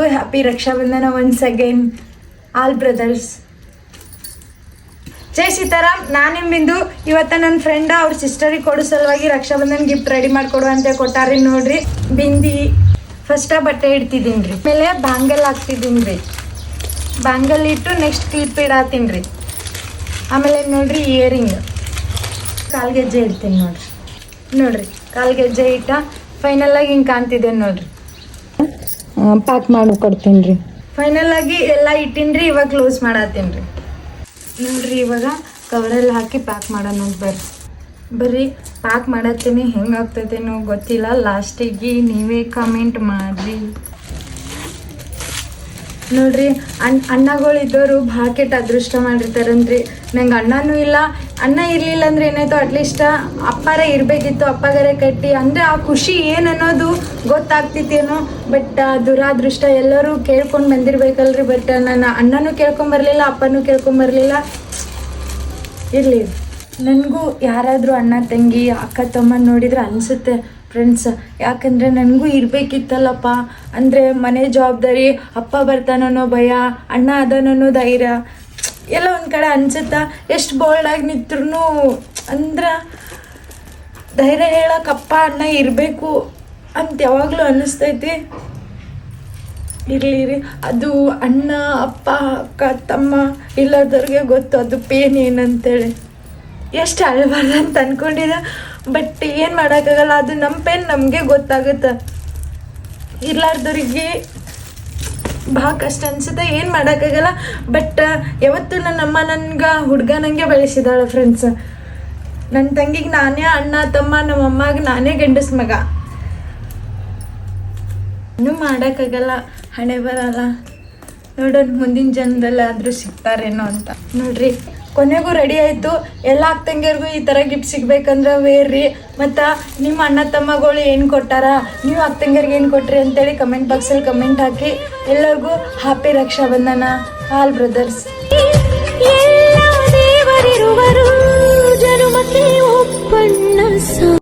ಎಲ್ಲರಿಗೂ happy Rakshabandhan once again all brothers. ಜೈ ಸೀತಾರಾಮ್. ನಾನು ಬಿಂದು. ಇವತ್ತ ನನ್ನ ಫ್ರೆಂಡ್ ಅವ್ರ ಸಿಸ್ಟರಿಗೆ ಕೊಡೋ ಸಲುವಾಗಿ ರಕ್ಷಾಬಂಧನ್ ಗಿಫ್ಟ್ ರೆಡಿ ಮಾಡಿಕೊಡು ಅಂತ ಕೊಟ್ಟಾರಿ ನೋಡ್ರಿ. ಬಿಂದಿ ಫಸ್ಟ ಬಟ್ಟೆ ಇಡ್ತಿದ್ದೀನಿ ರೀ, ಆಮೇಲೆ ಬ್ಯಾಂಗಲ್ ಹಾಕ್ತಿದ್ದೀನಿ ರೀ. ಬ್ಯಾಂಗಲ್ ಇಟ್ಟು ನೆಕ್ಸ್ಟ್ ಕ್ಲಿಪ್ ಇಡಾತೀನಿ ರೀ. ಆಮೇಲೆ ನೋಡ್ರಿ ಇಯರಿಂಗ್, ಕಾಲ್ಗೆಜ್ಜೆ ಇಡ್ತೀನಿ ನೋಡ್ರಿ ಕಾಲ್ಗೆಜ್ಜೆ ಇಟ್ಟ ಫೈನಲ್ ಆಗಿ ಹಿಂಗೆ ಕಾಣ್ತಿದೆ ನೋಡ್ರಿ. ಪ್ಯಾಕ್ ಮಾಡಿ ಕೊಡ್ತೀನಿ ರೀ. ಫೈನಲ್ ಆಗಿ ಎಲ್ಲ ಇಟ್ಟಿನಿ ರೀ. ಇವಾಗ ಕ್ಲೋಸ್ ಮಾಡತ್ತೀನಿ ರೀ. ನೋಡ್ರಿ ಇವಾಗ ಕವರಲ್ಲಿ ಹಾಕಿ ಪ್ಯಾಕ್ ಮಾಡೋಣ ಬರ್ರಿ. ಪ್ಯಾಕ್ ಮಾಡತ್ತೀನಿ. ಹೆಂಗಾಗ್ತದೇನೋ ಗೊತ್ತಿಲ್ಲ, ಲಾಸ್ಟಿಗೆ ನೀವೇ ಕಮೆಂಟ್ ಮಾಡಿರಿ. ನೋಡ್ರಿ ಅಣ್ಣಗಳು ಇದ್ದವರು ಭಾಳ ಕೆಟ್ಟ ಅದೃಷ್ಟ ಮಾಡಿರ್ತಾರಂದ್ರಿ. ನಂಗೆ ಅಣ್ಣನೂ ಇಲ್ಲ. ಅಣ್ಣ ಇರಲಿಲ್ಲ ಅಂದ್ರೆ ಏನಾಯ್ತು, ಅಟ್ಲೀಸ್ಟ್ ಅಪ್ಪಾರೇ ಇರಬೇಕಿತ್ತು. ಅಪ್ಪಗಾರೇ ಕಟ್ಟಿ ಅಂದರೆ ಆ ಖುಷಿ ಏನು ಅನ್ನೋದು ಗೊತ್ತಾಗ್ತಿತ್ತೇನೋ. ಬಟ್ ದುರಾದೃಷ್ಟ ಎಲ್ಲರೂ ಕೇಳ್ಕೊಂಡು ಬಂದಿರ್ಬೇಕಲ್ರಿ. ಬಟ್ ನನ್ನ ಅಣ್ಣನೂ ಕೇಳ್ಕೊಂಬರ್ಲಿಲ್ಲ, ಅಪ್ಪನೂ ಕೇಳ್ಕೊಂಬರ್ಲಿಲ್ಲ. ಇರಲಿ, ನನಗೂ ಯಾರಾದರೂ ಅಣ್ಣ ತಂಗಿ ಅಕ್ಕ ತಮ್ಮ ನೋಡಿದ್ರೆ ಅನಿಸುತ್ತೆ ಫ್ರೆಂಡ್ಸ್. ಯಾಕಂದರೆ ನನಗೂ ಇರಬೇಕಿತ್ತಲ್ಲಪ್ಪ. ಅಂದರೆ ಮನೆ ಜವಾಬ್ದಾರಿ, ಅಪ್ಪ ಬರ್ತಾನನ್ನೋ ಭಯ, ಅಣ್ಣ ಅದಾನನ್ನೋ ಧೈರ್ಯ ಎಲ್ಲ ಒಂದು ಕಡೆ ಅನ್ಸುತ್ತಾ. ಎಷ್ಟು ಬೋಲ್ಡಾಗಿ ನಿಂತ್ರೂ ಅಂದ್ರೆ ಧೈರ್ಯ ಹೇಳೋಕ್ಕಪ್ಪ ಅಣ್ಣ ಇರಬೇಕು ಅಂತ ಯಾವಾಗಲೂ ಅನ್ನಿಸ್ತೈತಿ. ಇರಲಿ ಅದು ಅಣ್ಣ ಅಪ್ಪ ಅಕ್ಕ ತಮ್ಮ ಇಲ್ಲದವ್ರಿಗೆ ಗೊತ್ತು ಅದು ಪೇನ್ ಏನಂತೇಳಿ. ಎಷ್ಟು ಅಳಬಾರ್ದು ಅಂತ ಅಂದ್ಕೊಂಡಿದ್ದೆ, ಬಟ್ ಏನು ಮಾಡೋಕ್ಕಾಗಲ್ಲ. ಅದು ನಮ್ಮ ಪೇನ್ ನಮಗೆ ಗೊತ್ತಾಗುತ್ತೆ. ಇರ್ಲಾರ್ದವ್ರಿಗೆ ಭಾಳ ಕಷ್ಟ ಅನ್ಸುತ್ತೆ, ಏನು ಮಾಡೋಕ್ಕಾಗಲ್ಲ. ಬಟ್ ಯಾವತ್ತು ನನ್ನಮ್ಮ ನನಗೆ ಹುಡುಗ ನನಗೆ ಬೆಳೆಸಿದಾಳೆ ಫ್ರೆಂಡ್ಸ್. ನನ್ನ ತಂಗಿಗೆ ನಾನೇ ಅಣ್ಣ ತಮ್ಮ, ನಮ್ಮಮ್ಮಗೆ ನಾನೇ ಗಂಡಸ ಮಗ. ಇನ್ನೂ ಮಾಡೋಕ್ಕಾಗಲ್ಲ, ಹಣೆ ಬರಲ್ಲ. ನೋಡೋಣ ಮುಂದಿನ ಜನ್ಮದಲ್ಲಾದರೂ ಸಿಗ್ತಾರೇನೋ ಅಂತ. ನೋಡ್ರಿ ಕೊನೆಗೂ ರೆಡಿ ಆಯಿತು. ಎಲ್ಲ ಅಕ್ಕಂಗಿಯರಿಗೂ ಈ ಥರ ಗಿಫ್ಟ್ ಸಿಗ್ಬೇಕಂದ್ರೆ ವೇರ್ರಿ. ಮತ್ತು ನಿಮ್ಮ ಅಣ್ಣ ತಮ್ಮಗಳು ಏನು ಕೊಟ್ಟಾರ, ನೀವು ಅಕ್ಕಂಗಿಯರಿಗೆ ಏನು ಕೊಟ್ರಿ ಅಂತೇಳಿ ಕಮೆಂಟ್ ಬಾಕ್ಸಲ್ಲಿ ಕಮೆಂಟ್ ಹಾಕಿ. ಎಲ್ಲರಿಗೂ ಹ್ಯಾಪಿ ರಕ್ಷಾಬಂಧನ ಆಲ್ ಬ್ರದರ್ಸ್.